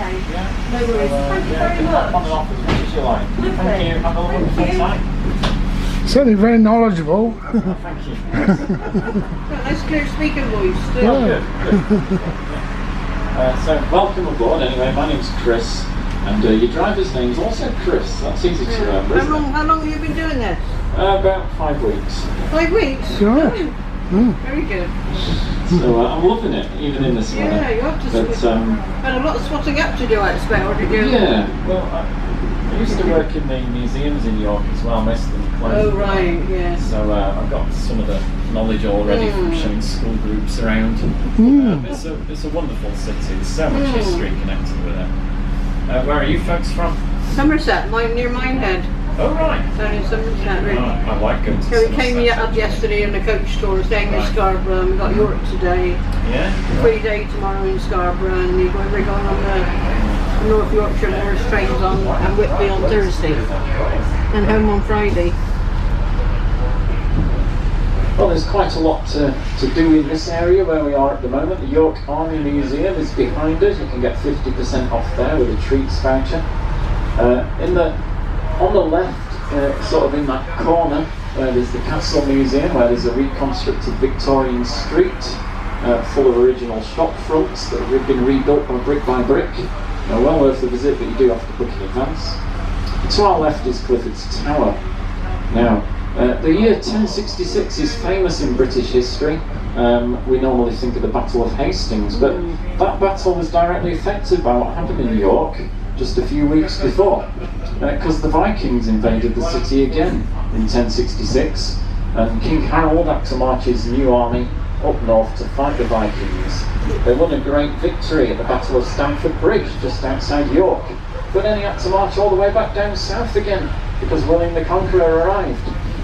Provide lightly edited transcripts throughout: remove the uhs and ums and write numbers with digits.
Okay. Yeah. No worries. Thank you very much. On and off as much as you like. Lovely. Thank you. Have a wonderful time. Certainly very knowledgeable. Thank you. Nice clear speaking voice. Good. So welcome aboard. Anyway, my name's Chris, and your driver's name's also Chris. That's easy to remember. Isn't it? How long have you been doing this? About 5 weeks. 5 weeks? Sure. Very good. So I'm loving it, even in this weather. Yeah, you have to But had a lot of swatting up to do, I expect, did you? yeah, well, I used to work in the museums in York as well, most of them closed. Oh, right, yeah. So I've got some of the knowledge already from showing school groups around. It's a wonderful city. There's so much history connected with it. Where are you folks from? Somerset, near Minehead. Oh, right. Down in Somerset, really. I like going to So we Somerset. came up yesterday in a coach tour, staying in Right. Scarborough. We got York today. Yeah? 3 day tomorrow in Scarborough, and we're going on the North Yorkshire Morris trains on and Whitby on Thursday, and home on Friday. Well, there's quite a lot to do in this area where we are at the moment. The York Army Museum is behind us. You can get 50% off there with a treats voucher. On the left, sort of in that corner, where there's the Castle Museum, where there's a reconstructed Victorian street full of original shop fronts that have been rebuilt brick by brick. Well worth the visit, but you do have to book in advance. To our left is Clifford's Tower. Now, the year 1066 is famous in British history. We normally think of the Battle of Hastings, but that battle was directly affected by what happened in York just a few weeks before, because the Vikings invaded the city again in 1066, and King Harold had to march his new army up north to fight the Vikings. They won a great victory at the Battle of Stamford Bridge just outside York, but then he had to march all the way back down south again because William the Conqueror arrived.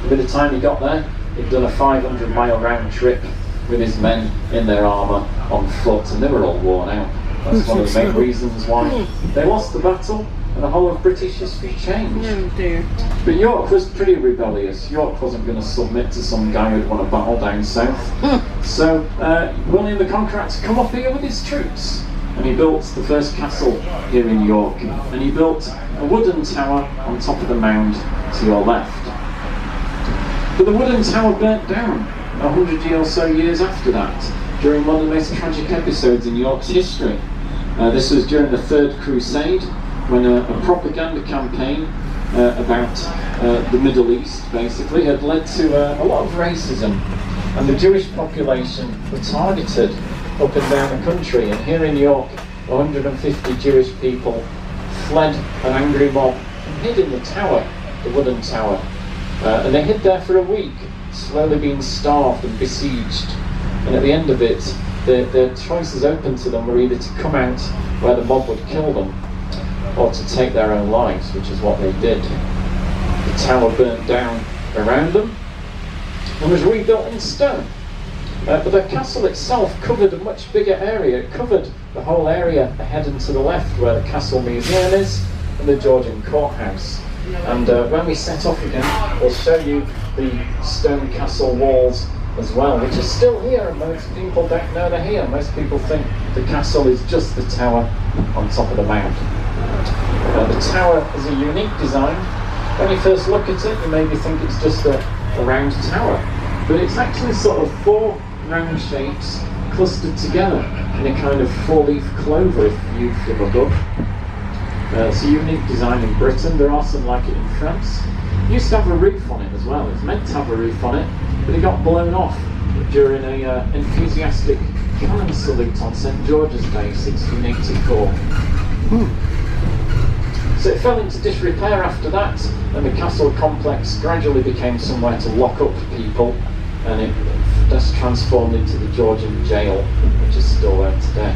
By the time he got there, he'd done a 500-mile round trip with his men in their armour on foot, and they were all worn out. That's one of the main reasons why they lost the battle, and the whole of British history changed. Oh dear. But York was pretty rebellious. York wasn't going to submit to some guy who'd won a battle down south. So William the Conqueror had to come up here with his troops, and he built the first castle here in York, and he built a wooden tower on top of the mound to your left. But the wooden tower burnt down 100 or so years after that, during one of the most tragic episodes in York's history. This was during the Third Crusade, when a propaganda campaign about the Middle East, basically, had led to a lot of racism, and the Jewish population were targeted up and down the country. And here in York, 150 Jewish people fled an angry mob and hid in the tower, the wooden tower. And they hid there for a week, slowly being starved and besieged. And at the end of it, the choices open to them were either to come out where the mob would kill them, or to take their own lives, which is what they did. The tower burnt down around them and was rebuilt in stone. But the castle itself covered a much bigger area. It covered the whole area ahead and to the left, where the Castle Museum is and the Georgian Courthouse. And when we set off again, we'll show you the stone castle walls as well, which are still here, and most people don't know they're here. Most people think the castle is just the tower on top of the mound. The tower is a unique design. When you first look at it, you maybe think it's just a round tower, but it's actually sort of 4 round shapes clustered together in a kind of 4-leaf clover, if you've from above. It's a unique design in Britain. There are some like it in France. It used to have a roof on it as well. It was meant to have a roof on it, but it got blown off during a enthusiastic cannon salute on St George's Day, 1684. So it fell into disrepair after that, and the castle complex gradually became somewhere to lock up people, and it just transformed into the Georgian jail, which is still there today.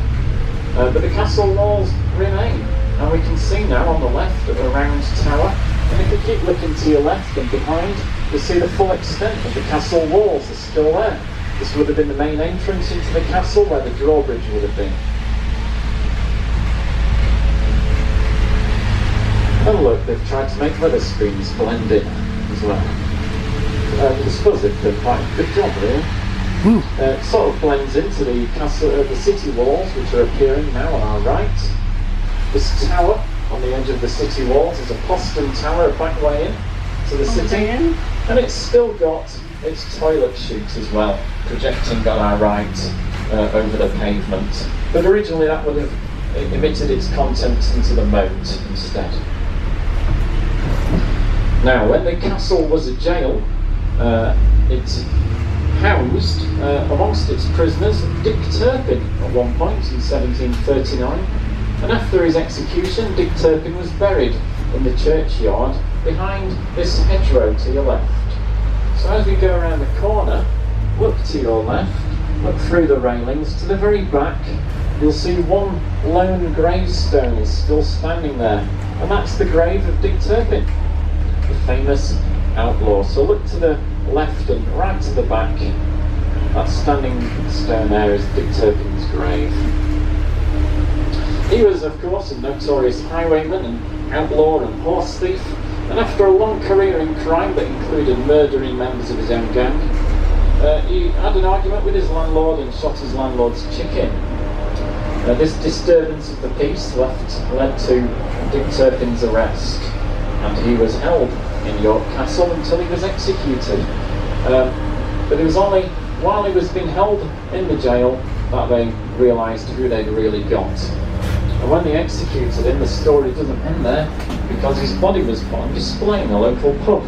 But the castle walls remain, and we can see now on the left of a round tower, and if you keep looking to your left and behind, you'll see the full extent of the castle walls are still there. This would have been the main entrance into the castle, where the drawbridge would have been. Oh look, they've tried to make weather screens blend in as well. I suppose they've done quite a good job, really. It sort of blends into the castle, the city walls, which are appearing now on our right. This tower on the edge of the city walls is a postern tower, a back way in to the city, and it's still got its toilet chute as well, projecting on our right over the pavement. But originally that would have emitted its contents into the moat instead. Now, when the castle was a jail, it housed amongst its prisoners Dick Turpin at one point in 1739, and after his execution Dick Turpin was buried in the churchyard behind this hedgerow to your left. So as we go around the corner, look to your left, look through the railings to the very back, you'll see one lone gravestone is still standing there, and that's the grave of Dick Turpin, the famous outlaw. So look to the left and right to the back. That standing stone there is Dick Turpin's grave. He was, of course, a notorious highwayman and outlaw and horse thief, and after a long career in crime that included murdering members of his own gang, he had an argument with his landlord and shot his landlord's chicken. This disturbance of the peace led to Dick Turpin's arrest, and he was held in York Castle until he was executed. But it was only while he was being held in the jail that they realised who they'd really got. And when they executed him, the story doesn't end there, because his body was put on display in a local pub.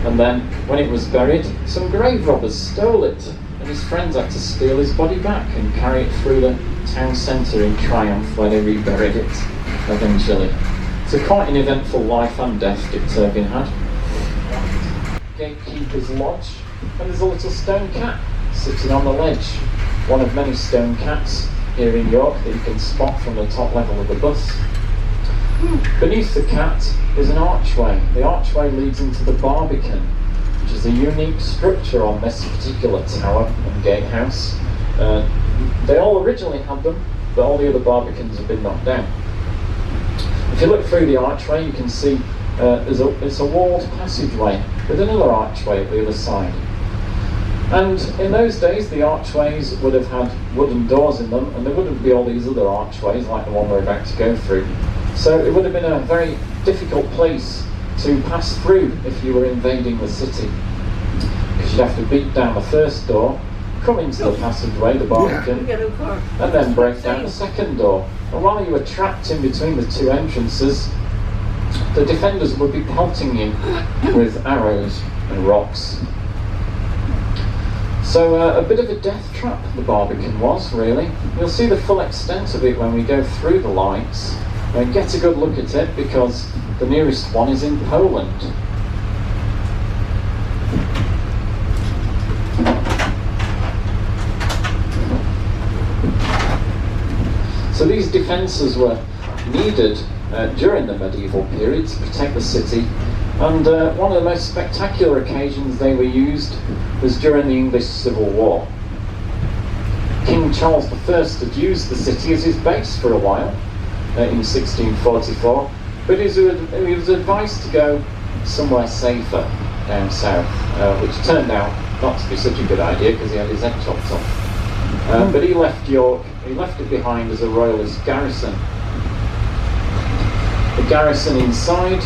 And then, when it was buried, some grave robbers stole it, and his friends had to steal his body back and carry it through the town centre in triumph, where they reburied it eventually. So quite an eventful life and death Dick Turpin had. Gatekeeper's Lodge, and there's a little stone cat sitting on the ledge. One of many stone cats here in York that you can spot from the top level of the bus. Beneath the cat is an archway. The archway leads into the barbican, which is a unique structure on this particular tower and gatehouse. They all originally had them, but all the other barbicans have been knocked down. If you look through the archway, you can see it's a walled passageway with another archway at the other side. And in those days, the archways would have had wooden doors in them, and there wouldn't be all these other archways like the one we're about to go through. So it would have been a very difficult place to pass through if you were invading the city, because you'd have to beat down the first door, come into the passageway, the barbican, and then break down the second door. And while you were trapped in between the two entrances, the defenders would be pelting you with arrows and rocks. So a bit of a death trap the barbican was, really. You'll see the full extent of it when we go through the lights. Get a good look at it, because the nearest one is in Poland. So these defences were needed during the medieval period to protect the city, and one of the most spectacular occasions they were used was during the English Civil War. King Charles I had used the city as his base for a while in 1644, but he was advised to go somewhere safer down south, which turned out not to be such a good idea because he had his head chopped off. But he left York, he left it behind as a royalist garrison. The garrison inside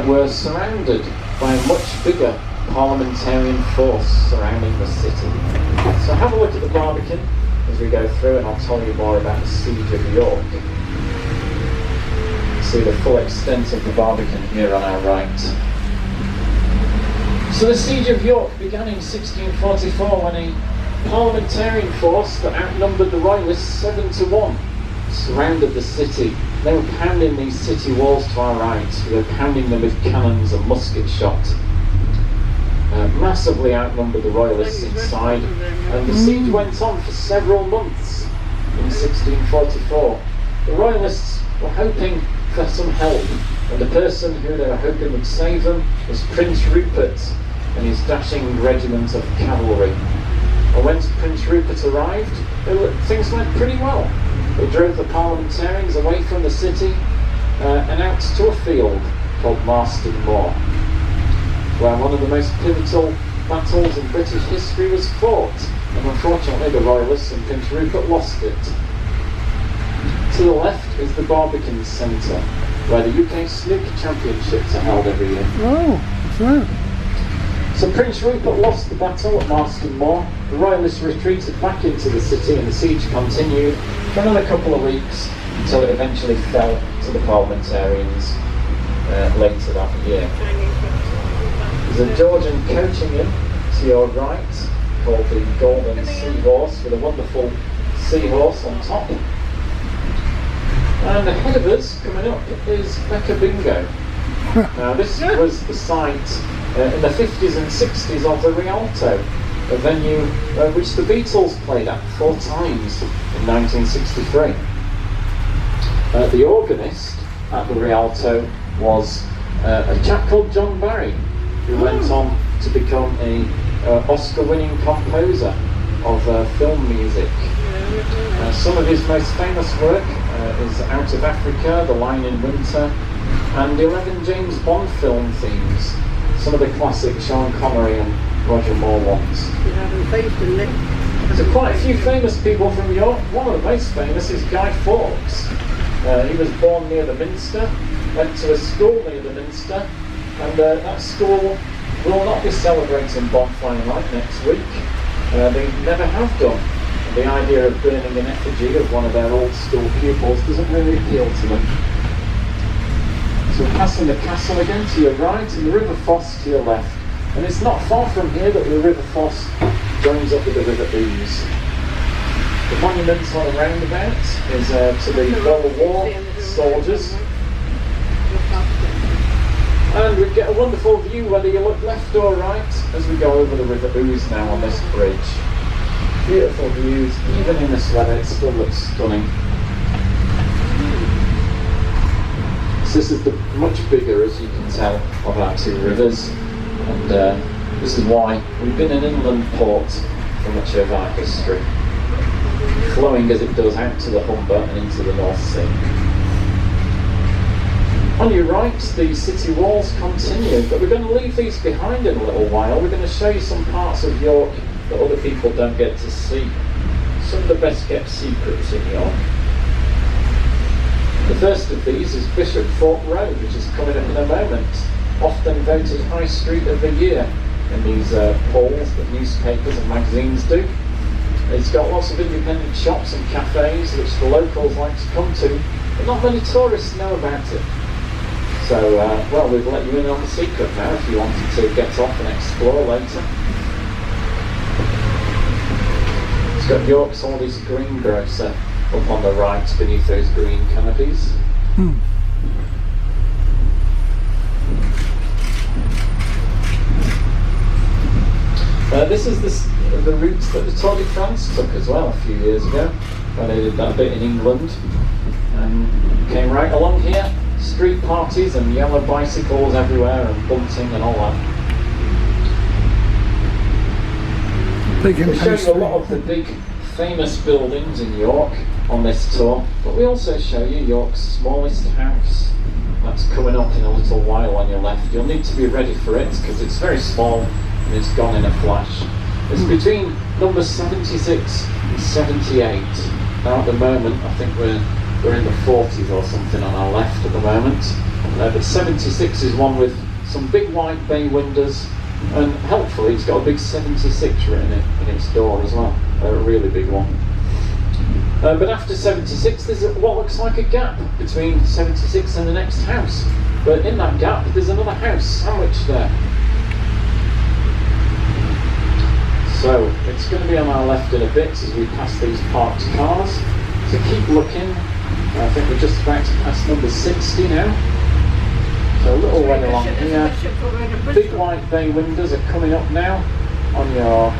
were surrounded by a much bigger parliamentarian force surrounding the city. So have a look at the barbican as we go through, and I'll tell you more about the siege of York. See the full extent of the barbican here on our right. So the siege of York began in 1644 when a parliamentarian force that outnumbered the royalists 7-1 surrounded the city. They were pounding these city walls to our right. They were pounding them with cannons and musket shot. Massively outnumbered the royalists inside, and the siege went on for several months in 1644. The royalists were hoping for some help, and the person who they were hoping would save them was Prince Rupert and his dashing regiment of cavalry. And when Prince Rupert arrived, things went pretty well. They drove the parliamentarians away from the city and out to a field called Marston Moor, where one of the most pivotal battles in British history was fought, and unfortunately the royalists and Prince Rupert lost it. To the left is the Barbican Centre, where the UK Snooker Championships are held every year. Oh, that's right. So Prince Rupert lost the battle at Marston Moor. The Royalists retreated back into the city and the siege continued for another couple of weeks until it eventually fell to the parliamentarians later that year. There's a Georgian coaching inn to your right called the Golden Seahorse with a wonderful seahorse on top. And ahead of us, coming up, is Becca Bingo. Now this was the site in the 50s and 60s of the Rialto, a venue which the Beatles played at 4 times in 1963. The organist at the Rialto was a chap called John Barry, who went on to become a Oscar-winning composer of film music. Some of his most famous work is Out of Africa, The Line in Winter, and 11 James Bond film themes. Some of the classic Sean Connery and Roger Moore ones. There's quite a few famous people from York. One of the most famous is Guy Fawkes. He was born near the Minster, went to a school near the Minster, and that school will not be celebrating Bonfire Night next week. They never have done. The idea of burning an effigy of one of their old school pupils doesn't really appeal to them. So we're passing the castle again to your right and the River Foss to your left. And it's not far from here that the River Foss joins up with the River Ouse. The monument on the roundabout is to the Boer War soldiers. And we get a wonderful view whether you look left or right as we go over the River Ouse now on this bridge. Beautiful views, even in this weather it still looks stunning. So this is much bigger, as you can tell, of our 2 rivers, and this is why we've been an inland port for much of our history, flowing as it does out to the Humber and into the North Sea. On your right, the city walls continue, but we're going to leave these behind in a little while. We're going to show you some parts of York that other people don't get to see. Some of the best kept secrets in York. The first of these is Bishopthorpe Road, which is coming up in a moment. Often voted High Street of the Year in these polls that newspapers and magazines do. It's got lots of independent shops and cafes which the locals like to come to, but not many tourists know about it. So, well, we've let you in on the secret now if you wanted to get off and explore later. It's got York's oldest greengrocer up on the right beneath those green canopies. This is the route that the Tour de France took as well a few years ago, when they did that bit in England. And came right along here, street parties and yellow bicycles everywhere and bunting and all that. We show you a lot of the big famous buildings in York on this tour, but we also show you York's smallest house. That's coming up in a little while on your left. You'll need to be ready for it because it's very small and it's gone in a flash. It's between numbers 76 and 78. Now at the moment I think we're in the 40s or something on our left at the moment. But 76 is one with some big white bay windows, and helpfully it's got a big 76 written in its door as well, a really big one. But after 76 there's what looks like a gap between 76 and the next house. But in that gap there's another house sandwiched there. So it's going to be on our left in a bit as we pass these parked cars. So keep looking. I think we're just about to pass number 60 now. So a little way along here. Big white bay windows are coming up now on your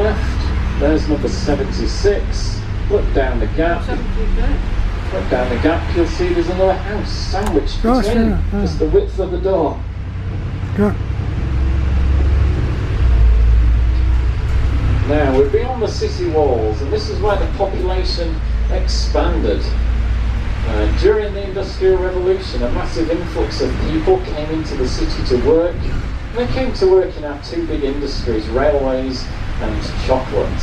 left. There's number 76. Look down the gap. Look down the gap, you'll see there's another house sandwiched between, just the width of the door. Now we're beyond the city walls, and this is where the population expanded. During the Industrial Revolution, a massive influx of people came into the city to work. And they came to work in our 2 big industries, railways and chocolate.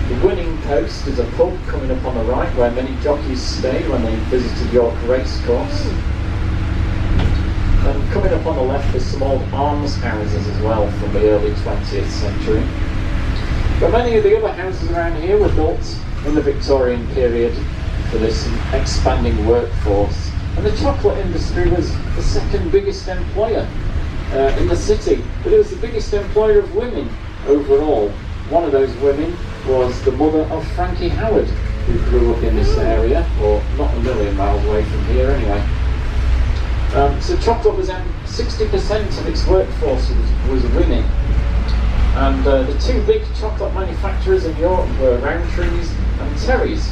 The Winning Post is a pub coming up on the right where many jockeys stayed when they visited York Racecourse. And coming up on the left there's some old almshouses as well from the early 20th century. But many of the other houses around here were built in the Victorian period for this expanding workforce. And the chocolate industry was the second biggest employer in the city, but it was the biggest employer of women overall. One of those women was the mother of Frankie Howard, who grew up in this area, or not a million miles away from here anyway. So chocolate was 60% of its workforce was women. And the two big chocolate manufacturers in York were Rowntree's and Terry's.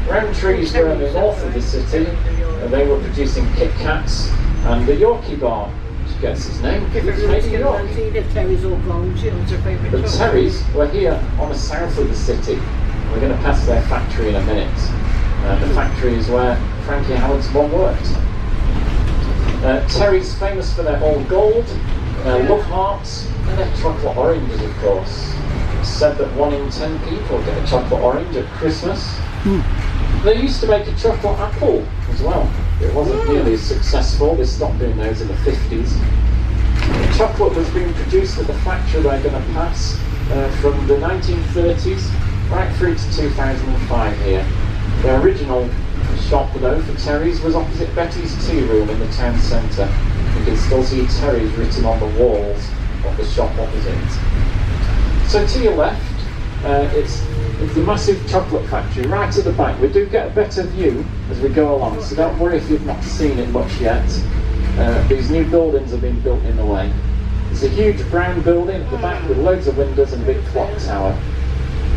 Rowntree's were in the north of the city, and they were producing Kit Kats and the Yorkie bar, which gets its name because it was made in York. The Terry's were here on the south of the city. We're going to pass their factory in a minute. The factory is where Frankie Howard's mum worked. Terry's famous for their old gold, their love hearts, and their chocolate oranges, of course. It's said that 1 in 10 people get a chocolate orange at Christmas. They used to make a chocolate apple as well. It wasn't nearly as successful. They stopped doing those in the 50s. The chocolate was being produced at the factory they're going to pass from the 1930s right through to 2005 here. The original shop though for Terry's was opposite Betty's Tea Room in the town centre. You can still see Terry's written on the walls of the shop opposite. So to your left, it's the massive chocolate factory right at the back. We do get a better view as we go along, so don't worry if you've not seen it much yet. These new buildings have been built in the way. It's a huge brown building at the back with loads of windows and a big clock tower.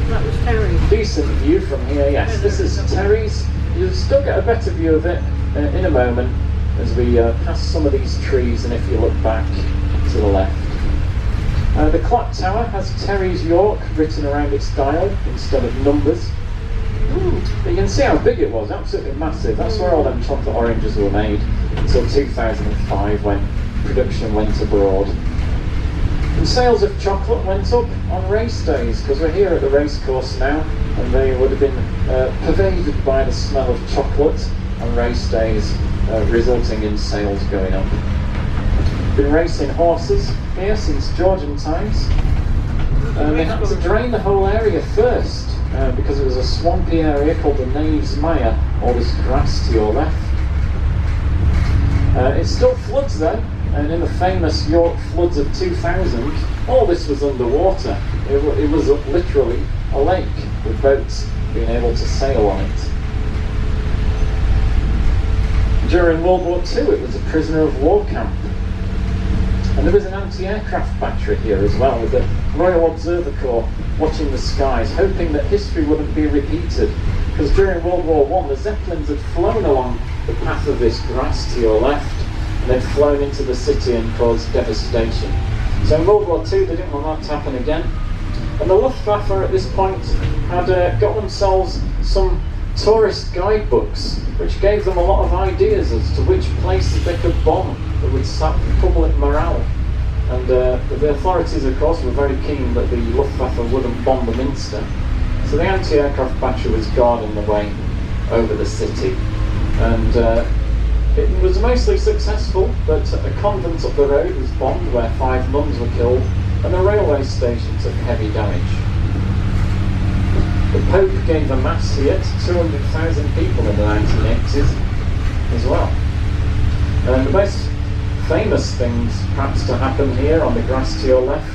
That was Terry's. Decent view from here, yes. This is Terry's. You'll still get a better view of it in a moment as we pass some of these trees, and if you look back to the left. The clock tower has Terry's York written around its dial instead of numbers. But you can see how big it was, absolutely massive. That's where all them chocolate oranges were made until 2005 when production went abroad. And sales of chocolate went up on race days, because we're here at the racecourse now, and they would have been pervaded by the smell of chocolate on race days, resulting in sales going up. Been racing horses here since Georgian times. They had to drain the whole area first because it was a swampy area called the Knaves Mire, all this grass to your left. It still floods though, and in the famous York floods of 2000, all this was underwater. It was literally a lake with boats being able to sail on it. During World War II, it was a prisoner of war camp. And there was an anti-aircraft battery here as well, with the Royal Observer Corps watching the skies, hoping that history wouldn't be repeated. Because during World War I, the Zeppelins had flown along the path of this grass to your left, and they'd flown into the city and caused devastation. So in World War II, they didn't want that to happen again. And the Luftwaffe at this point had got themselves some tourist guidebooks, which gave them a lot of ideas as to which places they could bomb that would sap public morale. And the authorities, of course, were very keen that the Luftwaffe wouldn't bomb the Minster. So the anti-aircraft battery was guarding the way over the city. And it was mostly successful, but a convent up the road was bombed where 5 nuns were killed, and the railway station took heavy damage. The Pope gave a mass here to 200,000 people in the 1980s as well. And the most famous things perhaps to happen here on the grass to your left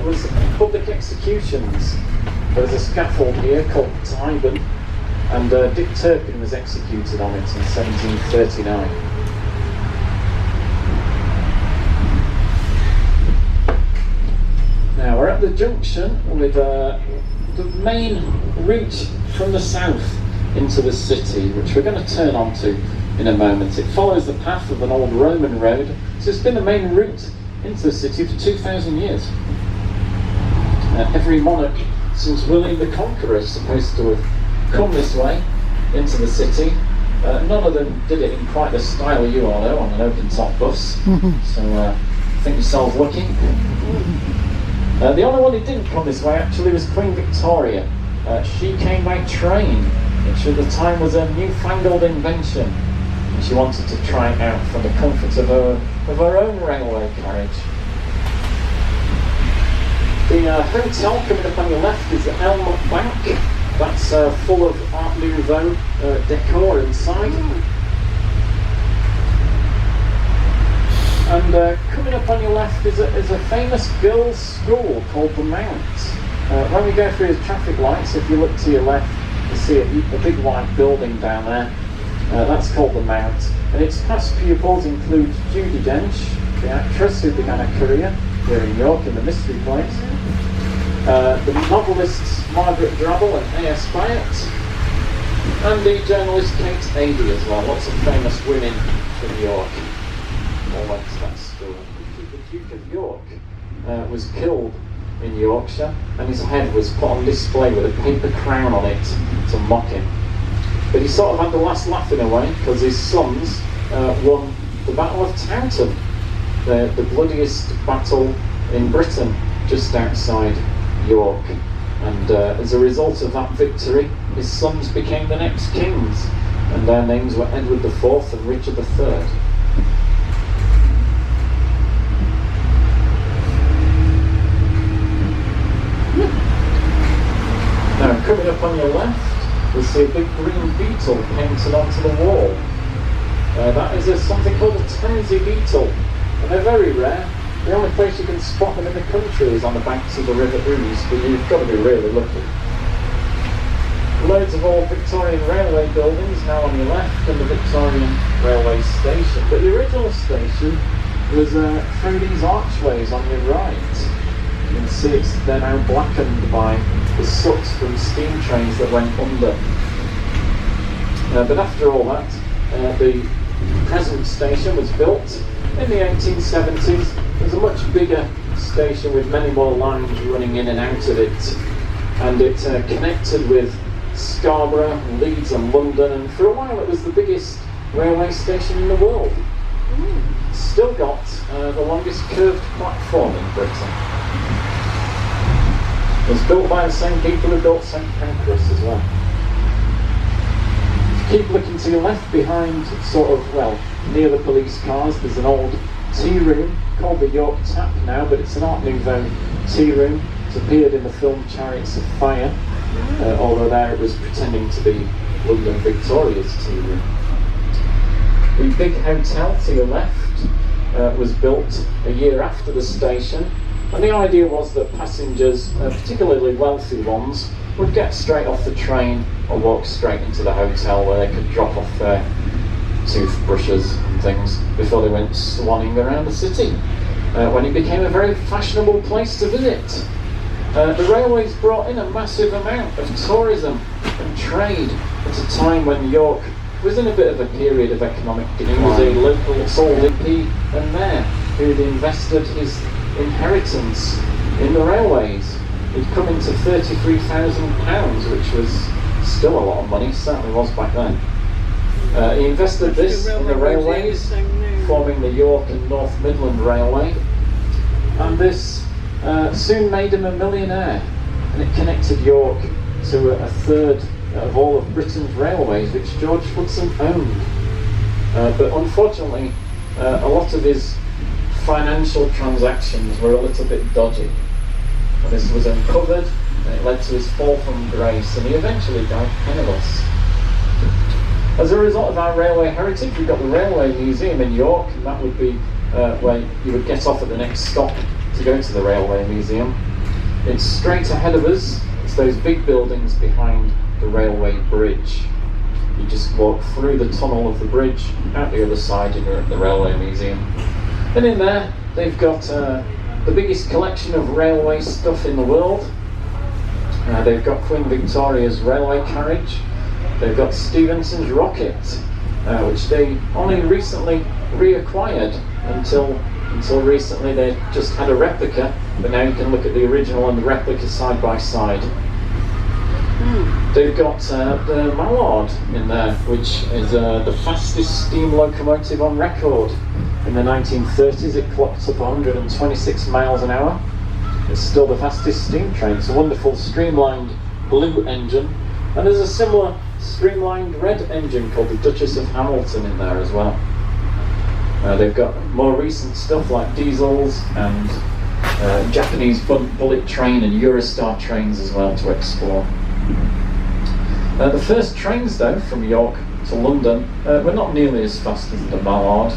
was public executions. There was a scaffold here called Turpin, and Dick Turpin was executed on it in 1739. Now we're at the junction with the main route from the south into the city, which we're going to turn onto in a moment. It follows the path of an old Roman road, so it's been the main route into the city for 2,000 years. Every monarch since William the Conqueror is supposed to have come this way into the city. None of them did it in quite the style you all know, on an open top bus. So think yourselves lucky. The only one who didn't come this way actually was Queen Victoria. She came by train, which at the time was a newfangled invention. And she wanted to try it out from the comfort of her own railway carriage. The hotel coming up on your left is Elm Bank. That's full of Art Nouveau decor inside. And coming up on your left is a famous girls' school called the Mount. When we go through the traffic lights, if you look to your left, you see a big white building down there. That's called the Mount. And its past pupils include Judi Dench, the actress who began her career here in York in the Mystery Plays. The novelists Margaret Drabble and A.S. Byatt, and the journalist Kate Adie as well. Lots of famous women from York all went to that school. The Duke of York was killed in Yorkshire, and his head was put on display with a paper crown on it to mock him. But he sort of had the last laugh in a way, because his sons won the Battle of Taunton, the bloodiest battle in Britain, just outside York. And as a result of that victory, his sons became the next kings, and their names were Edward IV and Richard III. Now, coming up on your left, you'll see a big green beetle painted onto the wall. That is something called a tansy beetle, and they're very rare. The only place you can spot them in the country is on the banks of the River Ouse, but you've got to be really lucky. Loads of old Victorian railway buildings now on your left, and the Victorian railway station. But the original station was through these archways on your right. You can see they're now blackened by the soot from steam trains that went under. But after all that, the present station was built in the 1870s. It was a much bigger station with many more lines running in and out of it, and it connected with Scarborough, Leeds and London, and for a while it was the biggest railway station in the world. Still got the longest curved platform in Britain. It was built by the same people who built St Pancras as well. If you keep looking to your left, behind near the police cars, there's an old tea room called the York Tap now, but it's an Art Nouveau tea room. It's appeared in the film Chariots of Fire, although there it was pretending to be London Victoria's tea room. The big hotel to your left was built a year after the station, and the idea was that passengers, particularly wealthy ones, would get straight off the train or walk straight into the hotel where they could drop off their toothbrushes and things before they went swanning around the city, when it became a very fashionable place to visit. The railways brought in a massive amount of tourism and trade at a time when York was in a bit of a period of economic decline. He was a local sole MP and mayor who'd invested his inheritance in the railways. He'd come into £33,000, which was still a lot of money, certainly was back then. He invested this in the railways, forming the York and North Midland Railway, and this soon made him a millionaire, and it connected York to a third of all of Britain's railways, which George Hudson owned. But unfortunately, a lot of his financial transactions were a little bit dodgy, and this was uncovered, and it led to his fall from grace, and he eventually died penniless. As a result of our railway heritage, we've got the Railway Museum in York, and that would be where you would get off at the next stop to go to the Railway Museum. It's straight ahead of us. It's those big buildings behind the railway bridge. You just walk through the tunnel of the bridge, out the other side, and you're at the Railway Museum. And in there, they've got the biggest collection of railway stuff in the world. They've got Queen Victoria's railway carriage. They've got Stephenson's rocket, which they only recently reacquired. Until recently they just had a replica, but now you can look at the original and the replica side by side. They've got the Mallard in there, which is the fastest steam locomotive on record. In the 1930s it clocked up 126 miles an hour. It's still the fastest steam train. It's a wonderful streamlined blue engine, and there's a similar streamlined red engine called the Duchess of Hamilton in there as well. They've got more recent stuff like diesels and Japanese bullet train and Eurostar trains as well to explore. The first trains though from York to London were not nearly as fast as the Mallard.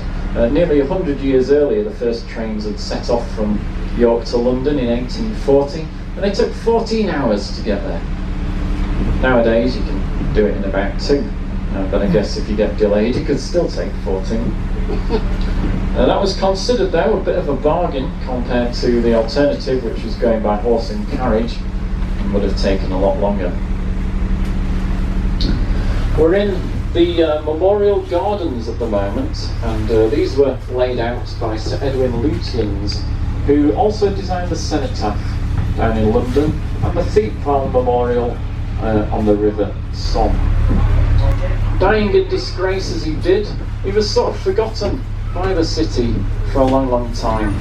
Nearly 100 years earlier the first trains had set off from York to London in 1840, and they took 14 hours to get there. Nowadays you can do it in about 2, but I guess if you get delayed it could still take 14. That was considered though a bit of a bargain compared to the alternative, which was going by horse and carriage and would have taken a lot longer. We're in the Memorial Gardens at the moment, and these were laid out by Sir Edwin Lutyens, who also designed the cenotaph down in London and the Thiepval Memorial on the River Somme. Dying in disgrace as he did, he was sort of forgotten by the city for a long, long time,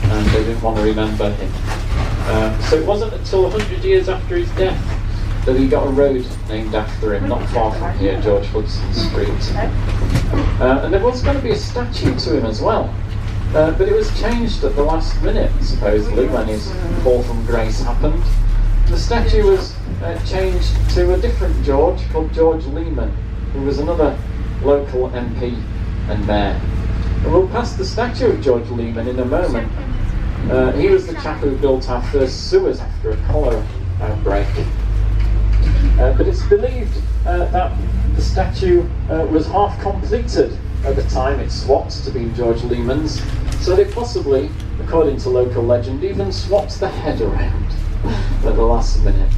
and they didn't want to remember him. So it wasn't until 100 years after his death that he got a road named after him, not far from here, George Hudson Street. And there was going to be a statue to him as well, but it was changed at the last minute, supposedly, when his fall from grace happened. The statue was changed to a different George, called George Lehman, who was another local MP and mayor. And we'll pass the statue of George Lehman in a moment. He was the chap who built our first sewers after a cholera outbreak. But it's believed that the statue was half completed at the time it swapped to being George Lehman's, so they possibly, according to local legend, even swapped the head around at the last minute.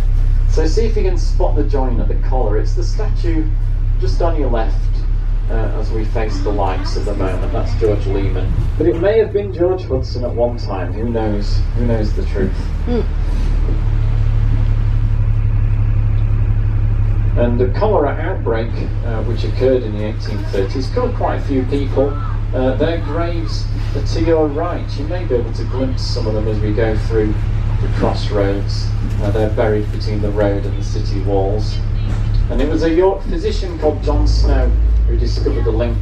So see if you can spot the join at the collar. It's the statue just on your left as we face the lights at the moment. That's George Lehman. But it may have been George Hudson at one time. Who knows? Who knows the truth? And the cholera outbreak, which occurred in the 1830s, killed quite a few people. Their graves are to your right. You may be able to glimpse some of them as we go through the crossroads. They're buried between the road and the city walls. And it was a York physician called John Snow who discovered the link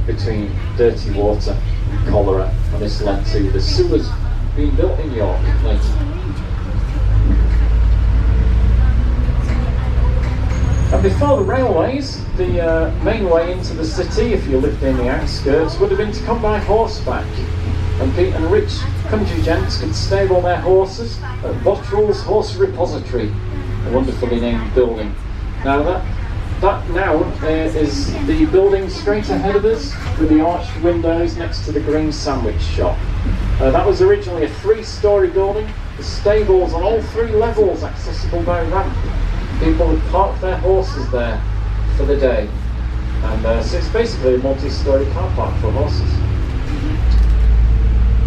between dirty water and cholera, and this led to the sewers being built in York later. And before the railways, the main way into the city, if you lived in the outskirts, would have been to come by horseback. And rich country gents could stable their horses at Bottrell's Horse Repository, a wonderfully named building. Now that now is the building straight ahead of us with the arched windows next to the green sandwich shop. That was originally a 3-storey building, with stables on all 3 levels accessible by ramp. People would park their horses there for the day, and so it's basically a multi-storey car park for horses.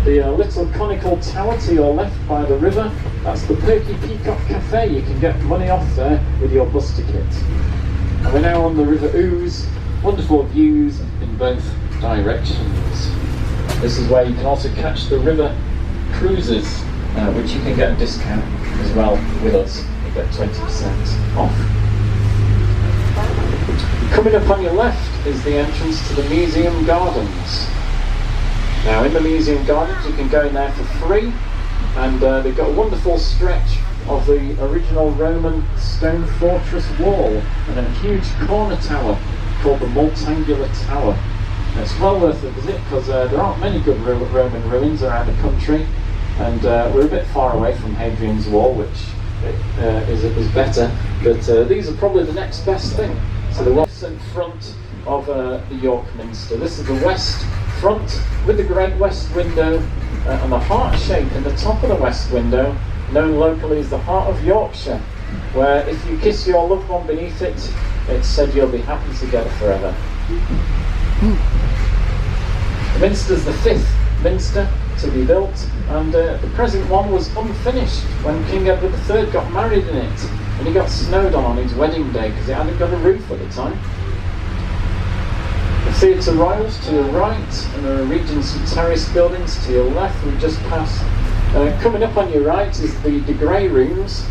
The little conical tower to your left by the river, that's the Perky Peacock Cafe. You can get money off there with your bus ticket. And we're now on the River Ouse, wonderful views in both directions. This is where you can also catch the river cruises, which you can get a discount as well with us. Get 20% off. Coming up on your left is the entrance to the Museum Gardens. Now in the Museum Gardens you can go in there for free, and they've got a wonderful stretch of the original Roman stone fortress wall and a huge corner tower called the Multangular Tower. It's well worth a visit because there aren't many good Roman ruins around the country, and we're a bit far away from Hadrian's Wall, which is better, but these are probably the next best thing. So the western front of the York Minster. This is the west front with the great west window and the heart shape in the top of the west window, known locally as the Heart of Yorkshire, where if you kiss your loved one beneath it, it's said you'll be happy together forever. The Minster's the 5th Minster to be built, and the present one was unfinished when King Edward III got married in it, and he got snowed on his wedding day because it hadn't got a roof at the time. The Theatre Royals to your right, and there are Regency Terrace buildings to your left. We've just passed. Coming up on your right is the Grey Rooms,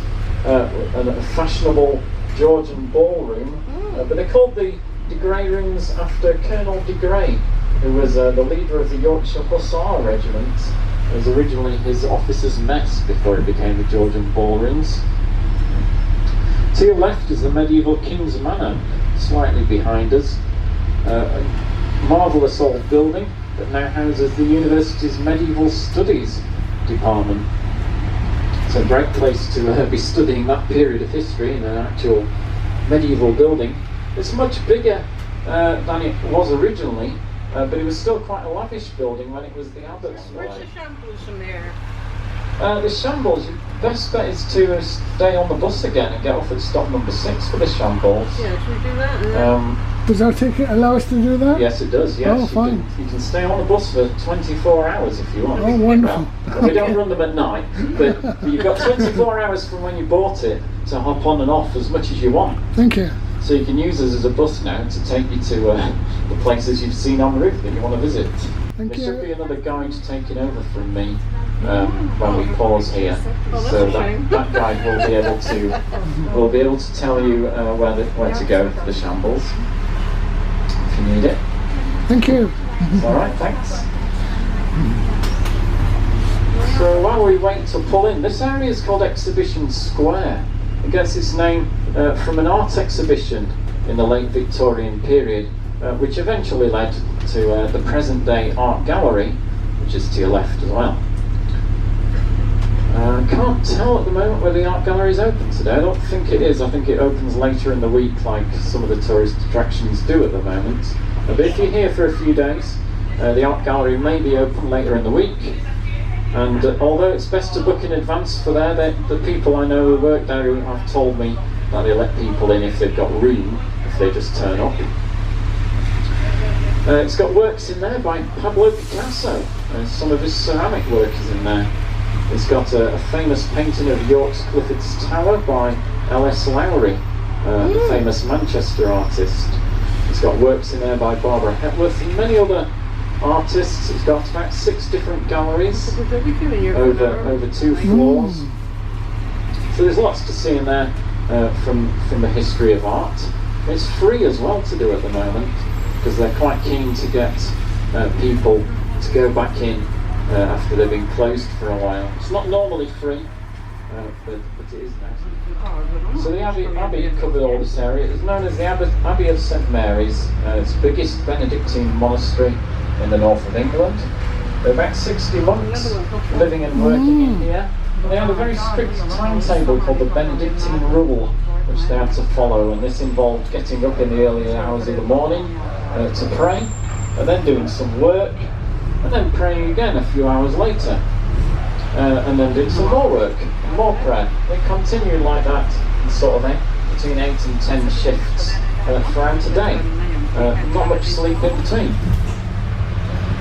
a fashionable Georgian ballroom, but they're called the de Grey Rooms after Colonel de Grey, who was the leader of the Yorkshire Hussar Regiment. It was originally his officers' mess before it became the Georgian ballrooms. To your left is the medieval King's Manor, slightly behind us. A marvellous old building that now houses the university's medieval studies department. It's a great place to be studying that period of history in an actual medieval building. It's much bigger than it was originally, but it was still quite a lavish building when it was the Abbott's. Where's the shambles from here? The shambles, your best bet is to stay on the bus again and get off at stop number 6 for the shambles. Yeah, should we do that? Does our ticket allow us to do that? Yes, it does, yes. Oh, fine. You can stay on the bus for 24 hours if you want. Oh, wonderful. Well, we don't run them at night, but you've got 24 hours from when you bought it to hop on and off as much as you want. Thank you. So you can use us as a bus now to take you to the places you've seen en route that you want to visit. Thank There you. should be another guide taking over from me when we pause here. Oh, that's So a shame. that guide will be able to tell you where to go for the shambles if you need it. Thank you. It's all right, thanks. So while we wait to pull in, this area is called Exhibition Square. It gets its name from an art exhibition in the late Victorian period, which eventually led to the present-day art gallery, which is to your left as well. I can't tell at the moment whether the art gallery is open today. I don't think it is. I think it opens later in the week, like some of the tourist attractions do at the moment. But if you're here for a few days, the art gallery may be open later in the week. And although it's best to book in advance for there, the people I know who work there have told me that they let people in if they've got room, if they just turn up. It's got works in there by Pablo Picasso, some of his ceramic work is in there. It's got a famous painting of York's Clifford's Tower by L.S. Lowry, the famous Manchester artist. It's got works in there by Barbara Hepworth and many other artists. It's got about 6 different galleries over 2 floors. So there's lots to see in there from the history of art. It's free as well to do at the moment because they're quite keen to get people to go back in after they've been closed for a while. It's not normally free, but it is now. So the Abbey covered all this area. It's known as the Abbey of St Mary's. It's the biggest Benedictine monastery in the north of England. There are about 60 monks living and working in here. They had a very strict timetable called the Benedictine Rule, which they had to follow, and this involved getting up in the early hours of the morning to pray, and then doing some work, and then praying again a few hours later, and then doing some more work, and more prayer. They continued like that, in sort of between 8 and 10 shifts throughout a day. Not much sleep in between.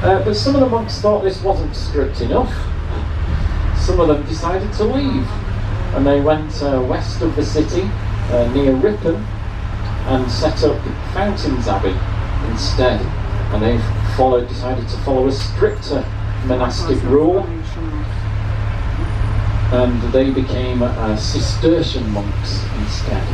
But some of the monks thought this wasn't strict enough. Some of them decided to leave, and they went west of the city, near Ripon, and set up Fountains Abbey instead. And they decided to follow a stricter monastic rule, and they became Cistercian monks instead.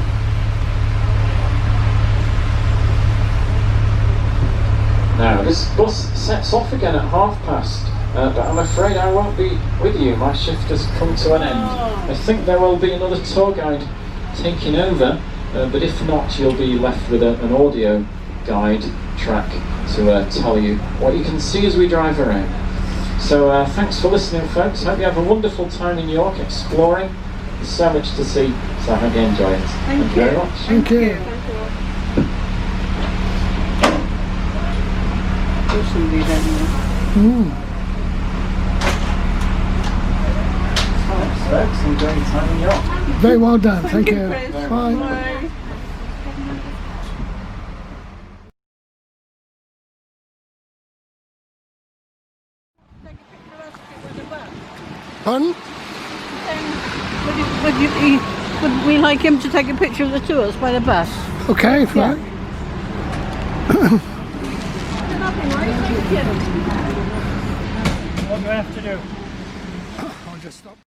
Now, this bus sets off again at past, but I'm afraid I won't be with you. My shift has come to an end. I think there will be another tour guide taking over, but if not, you'll be left with an audio guide track to tell you what you can see as we drive around. So thanks for listening, folks. Hope you have a wonderful time in York exploring. There's so much to see, so I hope you enjoy it. Thank you very much. Thank you. Thanks, folks. Enjoy your time in York. Very well done. Thank you. Chris. Bye. Bye. Pardon? Would we like him to take a picture of the two of us by the bus? Okay, fine. What do I have to do? I'll just stop.